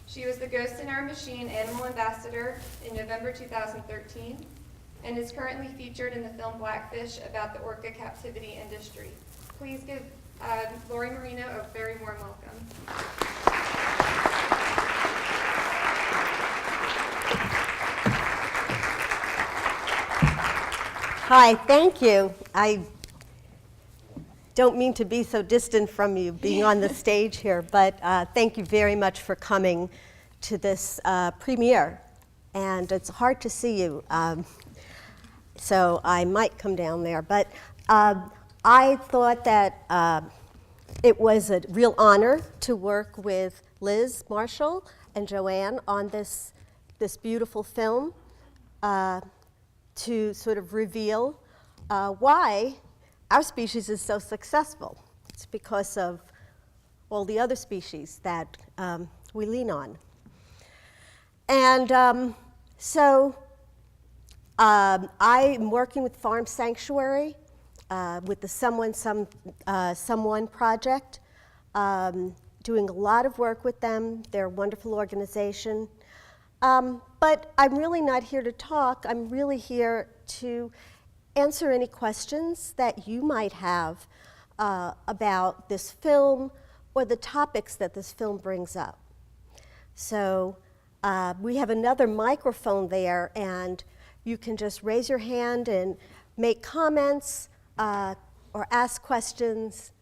She was the Ghost in Our Machine Animal Ambassador in November 2013 and is currently featured in the film Blackfish about the orca captivity industry. Please give Lori Marino a very warm welcome. Hi, thank you. I don't mean to be so distant from you being on the stage here, but thank you very much for coming to this premiere. And it's hard to see you, so I might come down there. But I thought that it was a real honor to work with Liz Marshall and Joanne on this beautiful film to sort of reveal why our species is so successful. It's because of all the other species that we lean on. And so I'm working with Farm Sanctuary with the Someone project, doing a lot of work with them. They're a wonderful organization. But I'm really not here to talk. I'm really here to answer any questions that you might have about this film or the topics that this film brings up. So we have another microphone there, and you can just raise your hand and make comments or ask questions.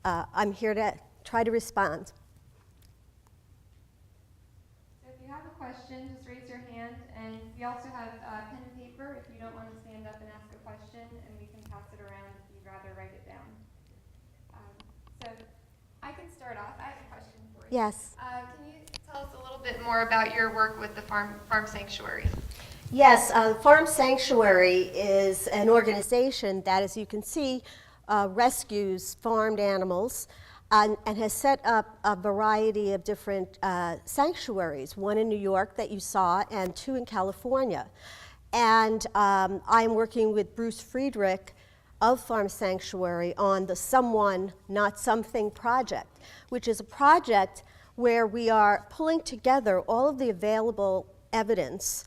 I'm here to try to respond. So if you have a question, just raise your hand, and we also have pen and paper if you don't want to stand up and ask a question, and we can pass it around if you'd rather write it down. So I can start off. I have a question for you. Yes. Can you tell us a little bit more about your work with the Farm Sanctuary? Yes, Farm Sanctuary is an organization that, as you can see, rescues farmed animals and has set up a variety of different sanctuaries, one in New York that you saw and two in California. And I'm working with Bruce Friedrich of Farm Sanctuary on the Someone, Not Something project, which is a project where we are pulling together all of the available evidence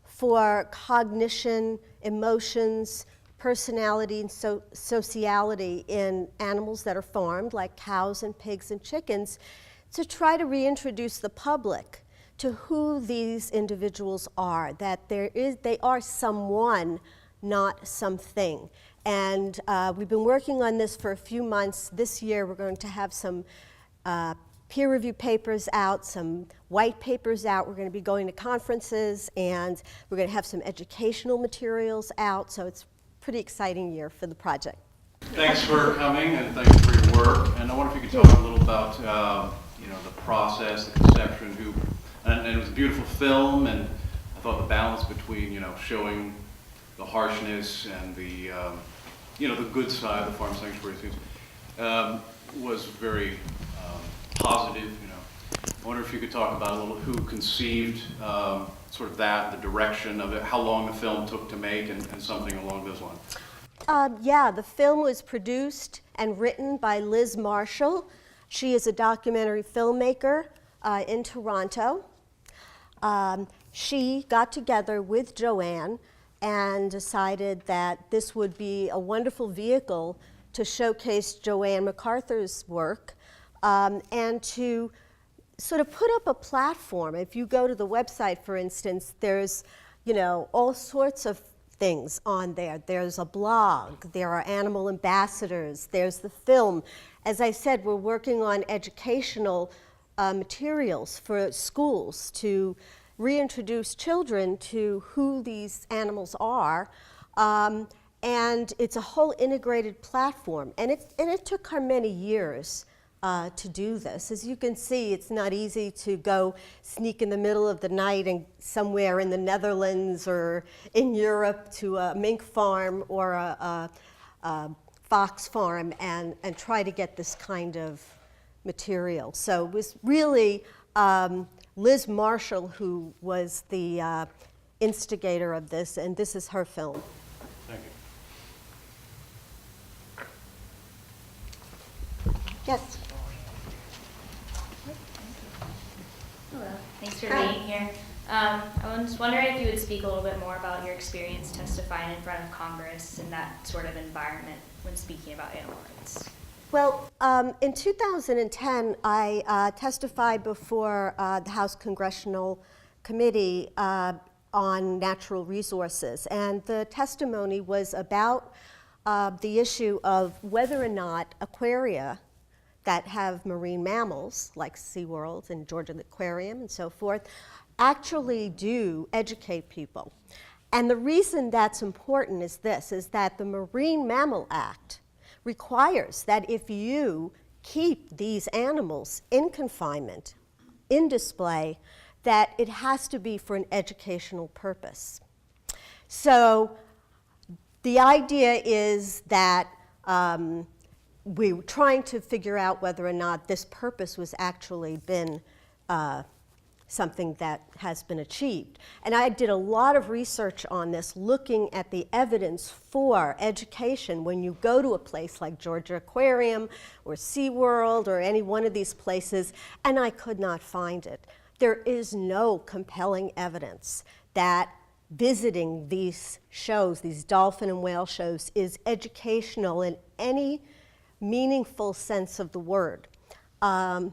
for cognition, emotions, personality, and sociality in animals that are farmed, like cows and pigs and chickens, to try to reintroduce the public to who these individuals are, that they are someone, not something. And we've been working on this for a few months. This year we're going to have some peer review papers out, some white papers out. We're going to be going to conferences, and we're going to have some educational materials out. So it's a pretty exciting year for the project. Thanks for coming, and thanks for your work. And I wonder if you could talk a little about the process, the conception, and it was a beautiful film, and I thought the balance between showing the harshness and the the good side of the Farm Sanctuary scenes was very positive. I wonder if you could talk about a little who conceived sort of the direction of it, how long the film took to make, and something along those lines. Yeah, the film was produced and written by Liz Marshall. She is a documentary filmmaker in Toronto. She got together with Joanne and decided that this would be a wonderful vehicle to showcase Joanne MacArthur's work and to sort of put up a platform. If you go to the website, for instance, there's all sorts of things on there. There's a blog, there are animal ambassadors, there's the film. As I said, we're working on educational materials for schools to reintroduce children to who these animals are. And it's a whole integrated platform. And it took her many years to do this. As you can see, it's not easy to go sneak in the middle of the night and somewhere in the Netherlands or in Europe to a mink farm or a fox farm and try to get this kind of material. So it was really Liz Marshall who was the instigator of this, and this is her film. Thank you. Yes? Thanks for being here. I was wondering if you would speak a little bit more about your experience testifying in front of Congress in that sort of environment when speaking about animal rights. Well, in 2010, I testified before the House Congressional Committee on Natural Resources, and the testimony was about the issue of whether or not aquaria that have marine mammals, like SeaWorld and Georgia Aquarium and so forth, actually do educate people. And the reason that's important is this, is that the Marine Mammal Act requires that if you keep these animals in confinement, in display, that it has to be for an educational purpose. So the idea is that we were trying to figure out whether or not this purpose was actually been something that has been achieved. And I did a lot of research on this, looking at the evidence for education when you go to a place like Georgia Aquarium or SeaWorld or any one of these places, and I could not find it. There is no compelling evidence that visiting these shows, these dolphin and whale shows, is educational in any meaningful sense of the word. And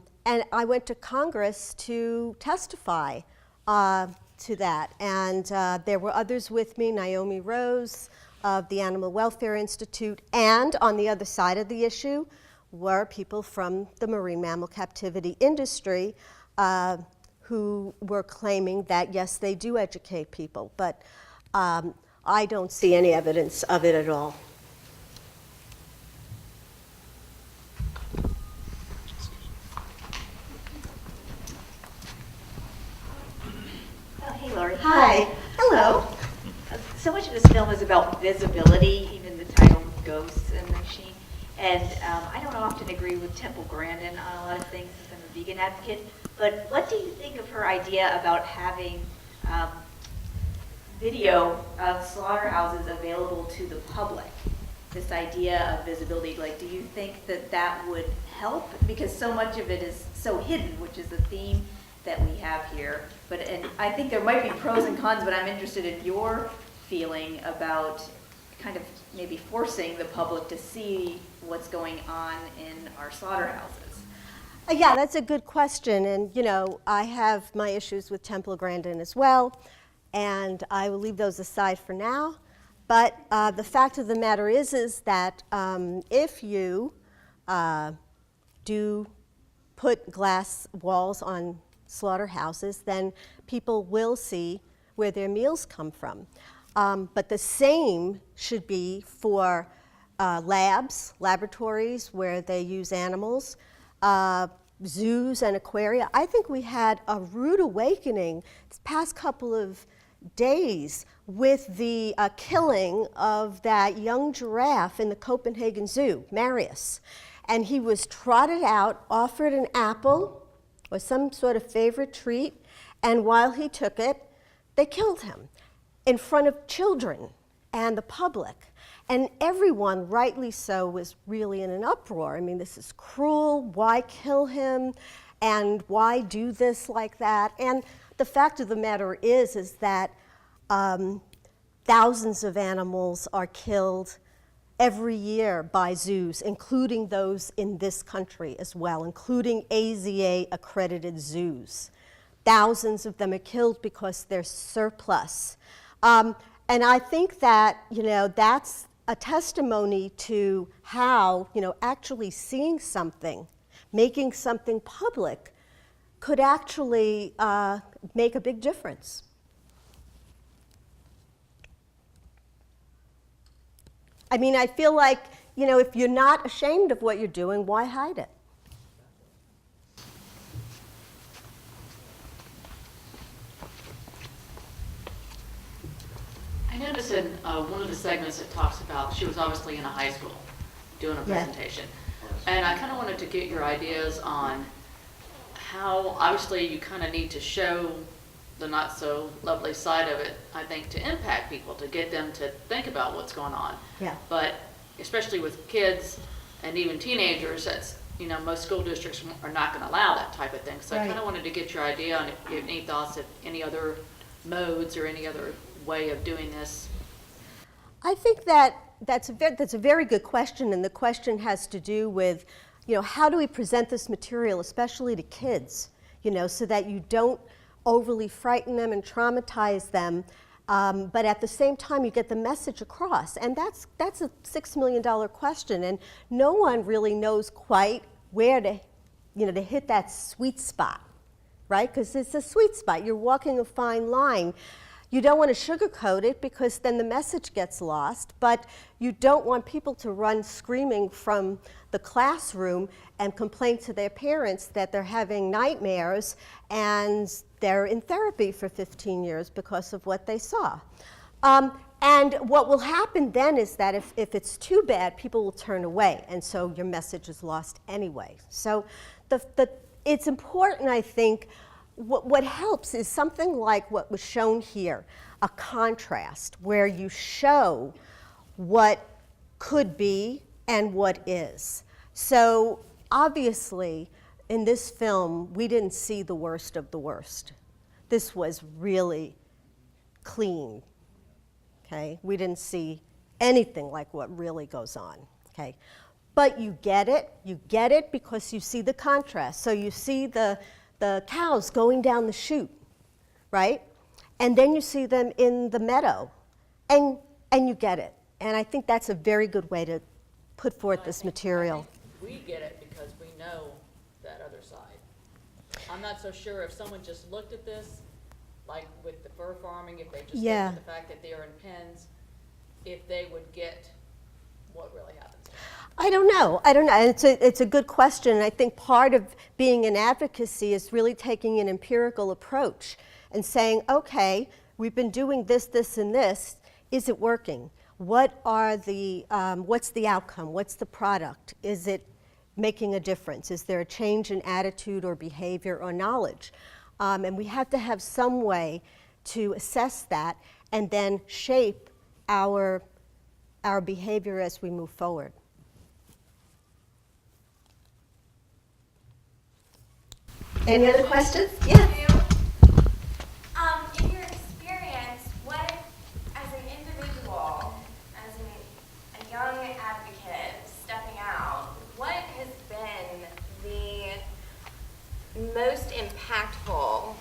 I went to Congress to testify to that. And there were others with me, Naomi Rose of the Animal Welfare Institute, and on the other side of the issue were people from the marine mammal captivity industry who were claiming that, yes, they do educate people, but I don't see any evidence of it at all. Hey, Lori. Hi. Hello. So much of this film is about visibility, even the title Ghosts in the Machine. And I don't often agree with Temple Grandin on a lot of things since I'm a vegan advocate, but what do you think of her idea about having video of slaughterhouses available to the public? This idea of visibility, like, do you think that that would help? Because so much of it is so hidden, which is the theme that we have here. And I think there might be pros and cons, but I'm interested in your feeling about kind of maybe forcing the public to see what's going on in our slaughterhouses. Yeah, that's a good question. And, you know, I have my issues with Temple Grandin as well, and I will leave those aside for now. But the fact of the matter is that if you do put glass walls on slaughterhouses, then people will see where their meals come from. But the same should be for laboratories where they use animals, zoos and aquaria. I think we had a rude awakening this past couple of days with the killing of that young giraffe in the Copenhagen Zoo, Marius. And he was trotted out, offered an apple or some sort of favorite treat, and while he took it, they killed him in front of children and the public. And everyone, rightly so, was really in an uproar. I mean, this is cruel, why kill him, and why do this like that? And the fact of the matter is that thousands of animals are killed every year by zoos, including those in this country as well, including AZA-accredited zoos. Thousands of them are killed because they're surplus. And I think that, you know, that's a testimony to how, you know, actually seeing something, making something public could actually make a big difference. I mean, I feel like, you know, if you're not ashamed of what you're doing, why hide it? I noticed in one of the segments it talks about, she was obviously in a high school doing a presentation. And I kind of wanted to get your ideas on how, obviously, you kind of need to show the not so lovely side of it, I think, to impact people, to get them to think about what's going on. Yeah. But especially with kids and even teenagers, that's most school districts are not going to allow that type of thing. So I Right. kind of wanted to get your idea on if you have any thoughts of any other modes or any other way of doing this. I think that's a very good question, and the question has to do with, how do we present this material, especially to kids, so that you don't overly frighten them and traumatize them, but at the same time you get the message across. And that's a $6 million question, and no one really knows quite where to hit that sweet spot, right? Because it's a sweet spot. You're walking a fine line. You don't want to sugarcoat it because then the message gets lost, but you don't want people to run screaming from the classroom and complain to their parents that they're having nightmares and they're in therapy for 15 years because of what they saw. And what will happen then is that if it's too bad, people will turn away, and so your message is lost anyway. So it's important, I think. What helps is something like what was shown here, a contrast where you show what could be and what is. So obviously, in this film, we didn't see the worst of the worst. This was really clean, okay? We didn't see anything like what really goes on, okay? But you get it because you see the contrast. So you see the cows going down the chute, right? And then you see them in the meadow, and you get it. And I think that's a very good way to put forth this material. I think we get it because we know that other side. I'm not so sure if someone just looked at this, like with the fur farming, if they just looked at the fact that they are in pens, if they would get what really happens. I don't know. It's a good question. And I think part of being in advocacy is really taking an empirical approach and saying, okay, we've been doing this, this, and this. Is it working? What's the outcome? What's the product? Is it making a difference? Is there a change in attitude or behavior or knowledge? And we have to have some way to assess that and then shape our behavior as we move forward. Any other questions? Yeah. In your experience, what, as an individual, as a young advocate stepping out, what has been the most impactful,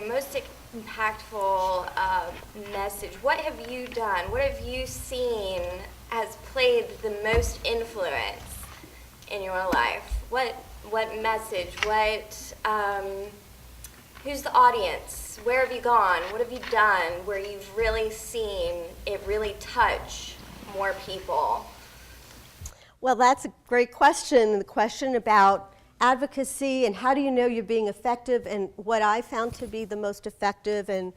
most impactful message? What have you done? What have you seen has played the most influence in your life? What message? Who's the audience? Where have you gone? What have you done where you've really seen it really touch more people? Well, that's a great question. The question about advocacy and how do you know you're being effective, and what I found to be the most effective. And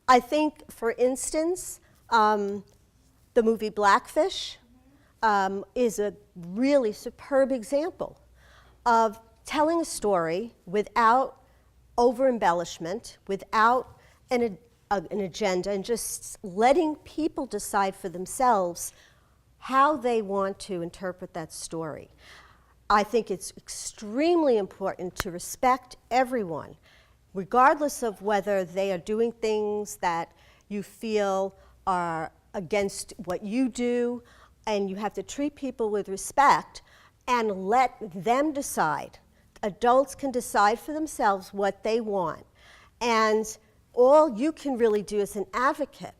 I think, for instance, the movie Blackfish is a really superb example of telling a story without over-embellishment, without an agenda, and just letting people decide for themselves how they want to interpret that story. I think it's extremely important to respect everyone, regardless of whether they are doing things that you feel are against what you do, and you have to treat people with respect and let them decide. Adults can decide for themselves what they want, and all you can really do as an advocate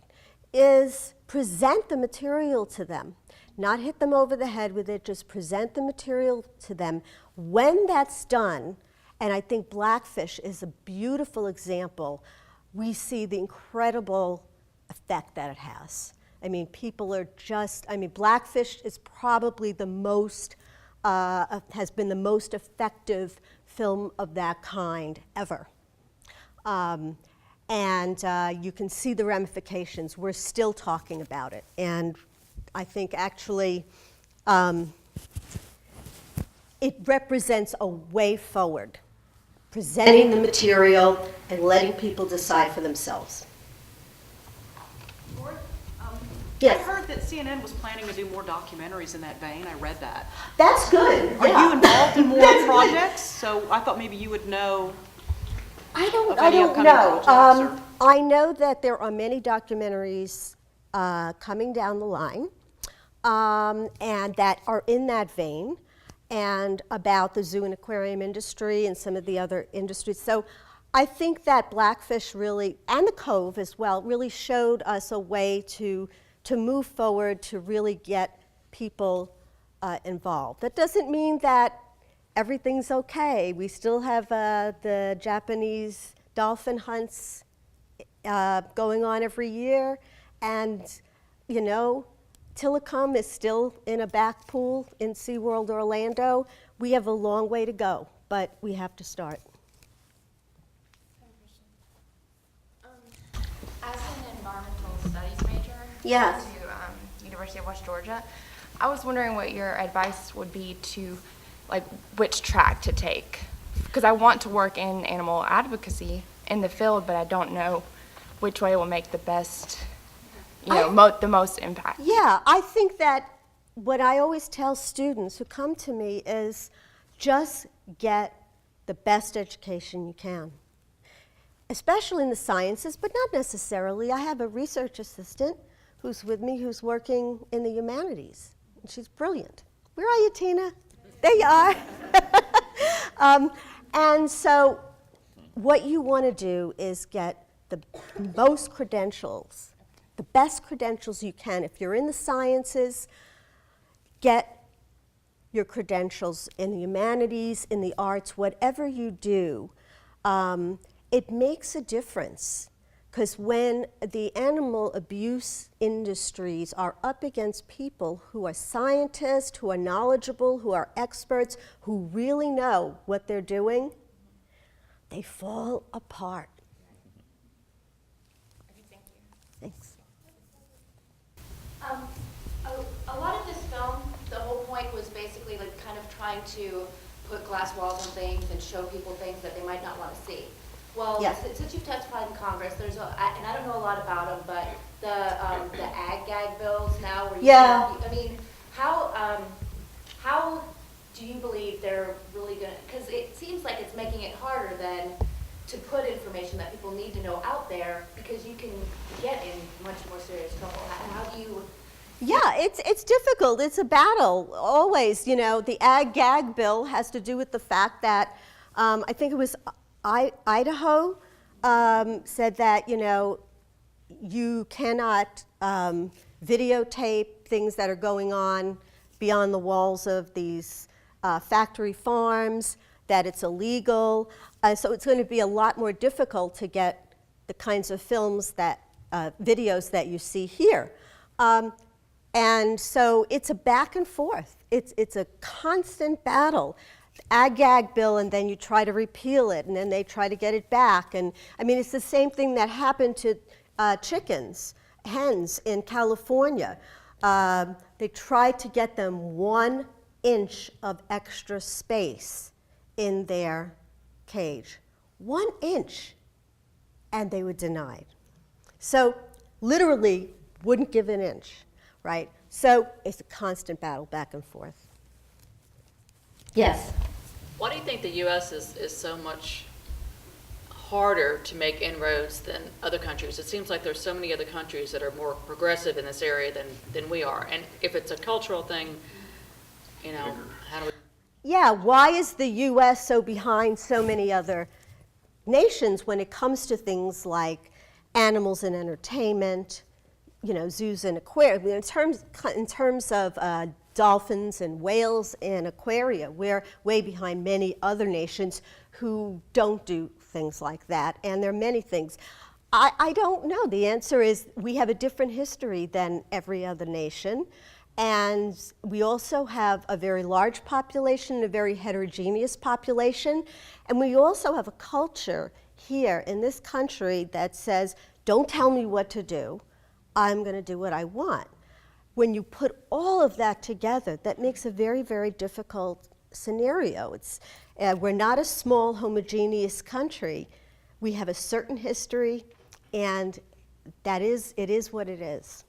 is present the material to them. Not hit them over the head with it, just present the material to them. When that's done, and I think Blackfish is a beautiful example, we see the incredible effect that it has. I mean, people are just, Blackfish is probably the most, has been the most effective film of that kind ever. And you can see the ramifications. We're still talking about it. And I think actually it represents a way forward, presenting the material and letting people decide for themselves. Yes. I heard that CNN was planning to do more documentaries in that vein. I read that. That's good. Are yeah. you involved in more That's projects? So I thought maybe you would know. I of don't any upcoming know. projects, I know that there are many documentaries coming down the line, and that are in that vein, and about the zoo and aquarium industry and some of the other industries. So I think that Blackfish really, and the Cove as well, really showed us a way to move forward, to really get people involved. That doesn't mean that everything's okay. We still have the Japanese dolphin hunts going on every year, and you know, Tillicum is still in a back pool in SeaWorld Orlando. We have a long way to go, but we have to start. As an environmental studies major Yes. to University of West Georgia, I was wondering what your advice would be to, like, which track to take. Because I want to work in animal advocacy in the field, but I don't know which way will make the best, the most impact. Yeah, I think that what I always tell students who come to me is just get the best education you can, especially in the sciences, but not necessarily. I have a research assistant who's with me who's working in the humanities, and she's brilliant. Where are you, Tina? There you are. And so what you want to do is get the most credentials, the best credentials you can. If you're in the sciences, get your credentials in the humanities, in the arts, whatever you do. It makes a difference, because when the animal abuse industries are up against people who are scientists, who are knowledgeable, who are experts, who really know what they're doing, they fall apart. Thanks. A lot of this film, the whole point was basically like kind of trying to put glass walls on things and show people things that they might not want to see. Well, Yeah. since you've testified in Congress, and I don't know a lot about them, but the Gag Bills now, where you Yeah. I mean, how do you believe they're really going to, because it seems like it's making it harder than to put information that people need to know out there, because you can get in much more serious trouble. How do you? Yeah, it's difficult. It's a battle, always. You know, the Gag Bill has to do with the fact that I think it was Idaho said that, you know, you cannot videotape things that are going on beyond the walls of these factory farms, that it's illegal. So it's going to be a lot more difficult to get the kinds of films that, videos that you see here. And so it's a back and forth. It's a constant battle. Gag Bill, and then you try to repeal it, and then they try to get it back. And I mean, it's the same thing that happened to hens in California. They tried to get them 1 inch of extra space in their cage. 1 inch, and they were denied. So literally wouldn't give an inch, right? So it's a constant battle back and forth. Yes? Why do you think the U.S. is so much harder to make inroads than other countries? It seems like there's so many other countries that are more progressive in this area than we are. And if it's a cultural thing, you know, how do we? Yeah, why is the U.S. so behind so many other nations when it comes to things like animals and entertainment, you know, zoos and aquariums? In terms of dolphins and whales in aquaria, we're way behind many other nations who don't do things like that, and there are many things. I don't know. The answer is we have a different history than every other nation, and we also have a very large population, a very heterogeneous population, and we also have a culture here in this country that says, don't tell me what to do, I'm going to do what I want. When you put all of that together, that makes a very, very difficult scenario. We're not a small, homogeneous country. We have a certain history, and it is what it is.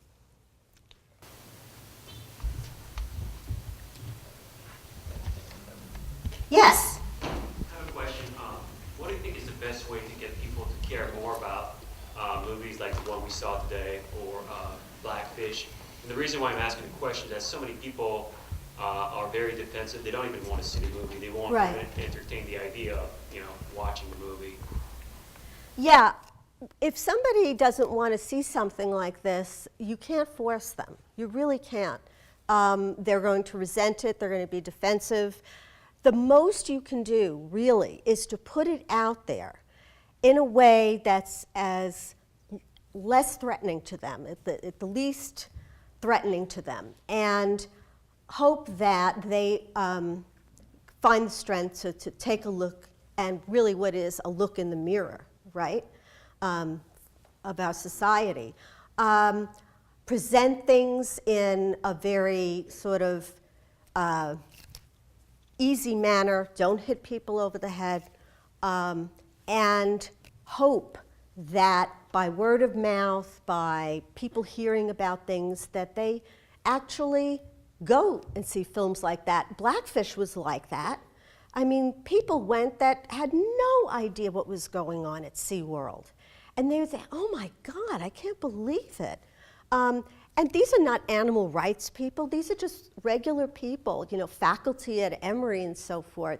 Yes. I have a question. What do you think is the best way to get people to care more about movies like the one we saw today or Blackfish? And the reason why I'm asking the question is that so many people are very defensive. They don't even want to see the movie. They won't Right. even entertain the idea of, watching the movie. Yeah, if somebody doesn't want to see something like this, you can't force them. You really can't. They're going to resent it. They're going to be defensive. The most you can do, really, is to put it out there in a way that's as less threatening to them, at the least threatening to them, and hope that they find the strength to take a look, and really what is a look in the mirror, right, of our society. Present things in a very sort of easy manner, don't hit people over the head, and hope that by word of mouth, by people hearing about things, that they actually go and see films like that. Blackfish was like that. I mean, people went that had no idea what was going on at SeaWorld. And they would say, oh my God, I can't believe it. And these are not animal rights people. These are just regular people, faculty at Emory and so forth.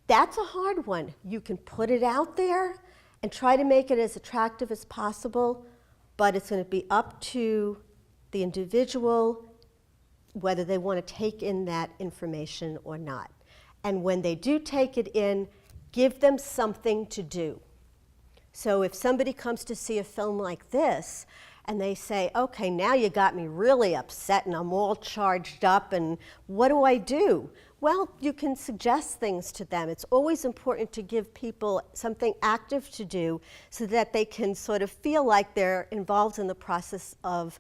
That's a hard one. You can put it out there and try to make it as attractive as possible, but it's going to be up to the individual whether they want to take in that information or not. And when they do take it in, give them something to do. So if somebody comes to see a film like this, and they say, okay, now you got me really upset and I'm all charged up, and what do I do? Well, you can suggest things to them. It's always important to give people something active to do so that they can sort of feel like they're involved in the process of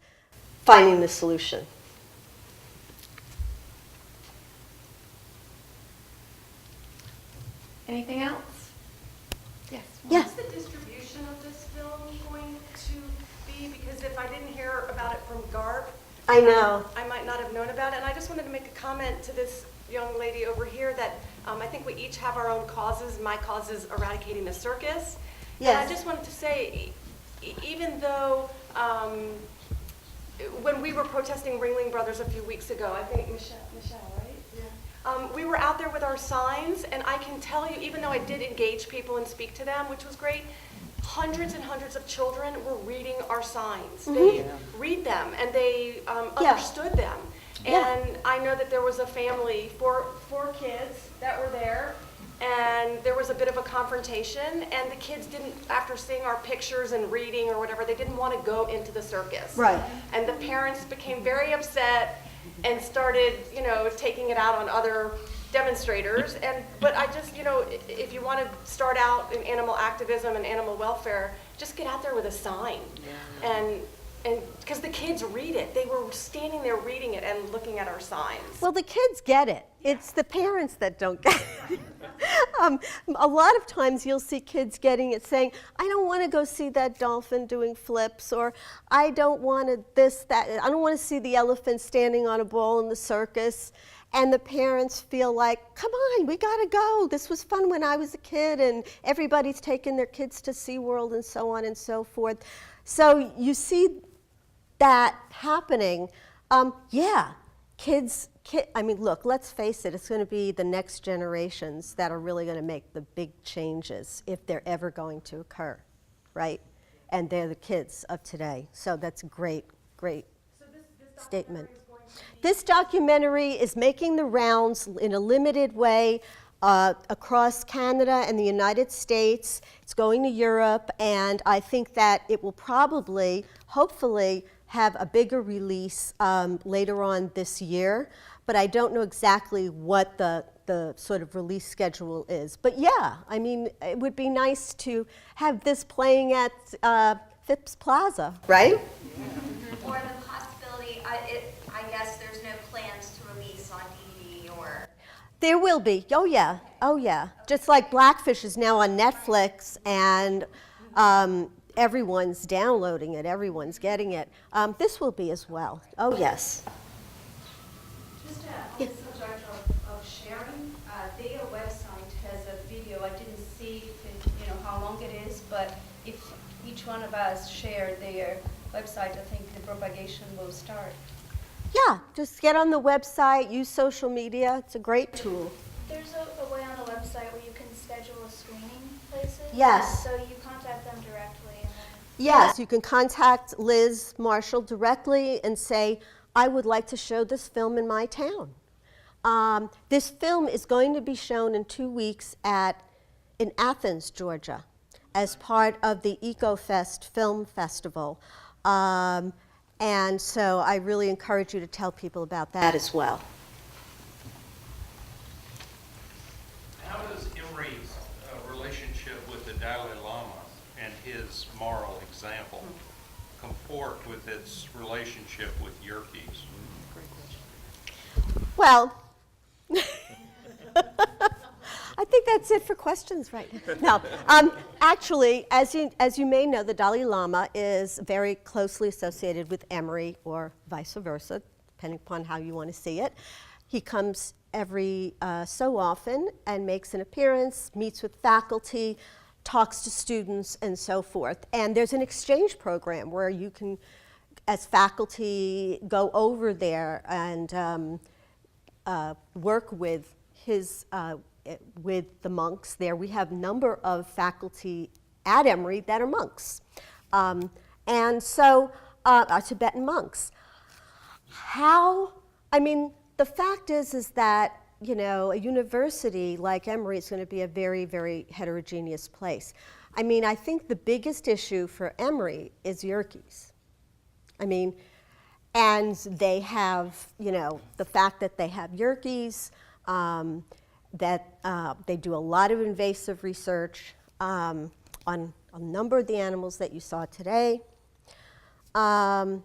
finding the solution. Anything else? Yes. Yeah. What's the distribution of this film going to be? Because if I didn't hear about it from Garb, I know. I might not have known about it. And I just wanted to make a comment to this young lady over here that I think we each have our own causes. My cause is eradicating the circus. Yes. And I just wanted to say, even though when we were protesting Ringling Brothers a few weeks ago, I think Michelle, right? We were out there with our signs, and I can tell you, even though I did engage people and speak to them, which was great, hundreds and hundreds of children were reading our signs. They read them, and they understood them. And I know that there was a family, four kids that were there, and there was a bit of a confrontation, and the kids didn't, after seeing our pictures and reading or whatever, they didn't want to go into the circus. Right. And the parents became very upset and started, taking it out on other demonstrators. But I just, if you want to start out in animal activism and animal welfare, just get out there with a sign. And because the kids read it. They were standing there reading it and looking at our signs. Well, the kids get it. It's the parents that don't get it. A lot of times you'll see kids getting it saying, I don't want to go see that dolphin doing flips, or I don't want to this, that. I don't want to see the elephant standing on a ball in the circus. And the parents feel like, come on, we got to go. This was fun when I was a kid, and everybody's taking their kids to SeaWorld and so on and so forth. So you see that happening. I mean, look, let's face it, it's going to be the next generations that are really going to make the big changes if they're ever going to occur, right? And they're the kids of today. So that's a great statement. This documentary is making the rounds in a limited way across Canada and the United States. It's going to Europe, and I think that it will probably, hopefully, have a bigger release later on this year, but I don't know exactly what the sort of release schedule is. But yeah, I mean, it would be nice to have this playing at Phipps Plaza, right? Or the possibility, I guess there's no plans to release on DVD or... There will be. Oh yeah. Just like Blackfish is now on Netflix, and everyone's downloading it, everyone's getting it. This will be as well. Oh yes. Just on the subject of sharing sharing. Their website has a video. I didn't see how long it is, but if each one of us share their website, I think the propagation will start. Yeah, just get on the website, use social media. It's a great tool. There's a way on the website where you can schedule a screening places? Yes. So you contact them directly and then... Yes, you can contact Liz Marshall directly and say, I would like to show this film in my town. This film is going to be shown in 2 weeks in Athens, Georgia, as part of the EcoFest Film Festival. And so I really encourage you to tell people about that as well. How does Emory's relationship with the Dalai Lama and his moral example comport with its relationship with Yerkes? Well, I think that's it for questions right now. No, actually, as you may know, the Dalai Lama is very closely associated with Emory, or vice versa, depending upon how you want to see it. He comes every so often and makes an appearance, meets with faculty, talks to students, and so forth. And there's an exchange program where you can, as faculty, go over there and work with the monks there. We have a number of faculty at Emory that are monks, and so are Tibetan monks. The fact is that a university like Emory is going to be a very, very heterogeneous place. I think the biggest issue for Emory is Yerkes. And they have, the fact that they have Yerkes, that they do a lot of invasive research on a number of the animals that you saw today. And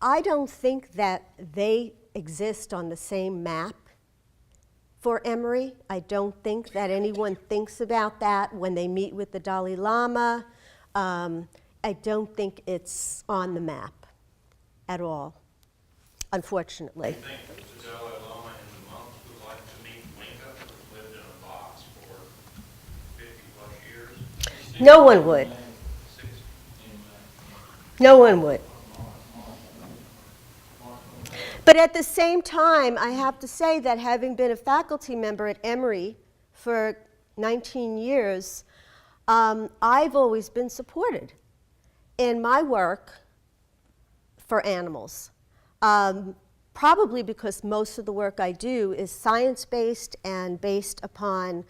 I don't think that they exist on the same map for Emory. I don't think that anyone thinks about that when they meet with the Dalai Lama. I don't think it's on the map at all, unfortunately. Do you think that the Dalai Lama and the monks would like to meet Linka, who lived in a box for 50 plus years? No one would. No one would. But at the same time, I have to say that having been a faculty member at Emory for 19 years, I've always been supported in my work for animals. Probably because most of the work I do is science-based and based upon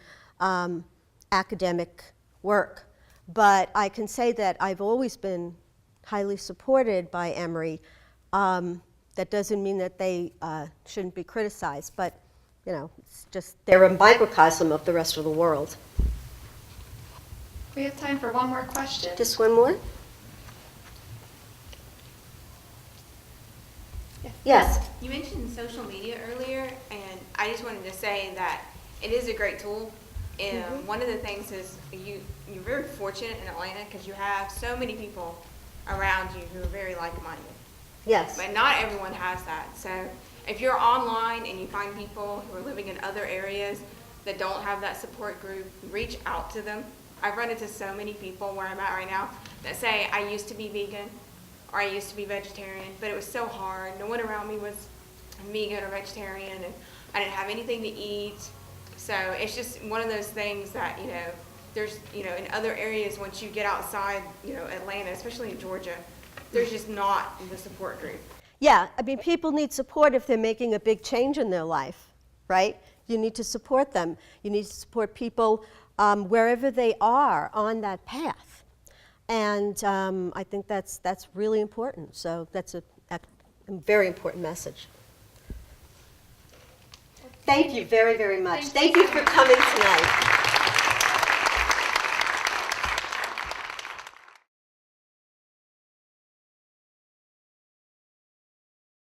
academic work. But I can say that I've always been highly supported by Emory. That doesn't mean that they shouldn't be criticized, but it's just they're a microcosm of the rest of the world. We have time for one more question. Just one more? Yes. You mentioned social media earlier, and I just wanted to say that it is a great tool. And one of the things is you're very fortunate in Atlanta because you have so many people around you who are very like-minded. Yes. But not everyone has that. So if you're online and you find people who are living in other areas that don't have that support group, reach out to them. I've run into so many people where I'm at right now that say, I used to be vegan or I used to be vegetarian, but it was so hard. No one around me was vegan or vegetarian, and I didn't have anything to eat. So it's just one of those things that, there's, in other areas, once you get outside, Atlanta, especially in Georgia, there's just not the support group. Yeah, people need support if they're making a big change in their life, right? You need to support them. You need to support people wherever they are on that path. And I think that's really important. So that's a very important message. Thank you very, very much. Thank you for coming tonight.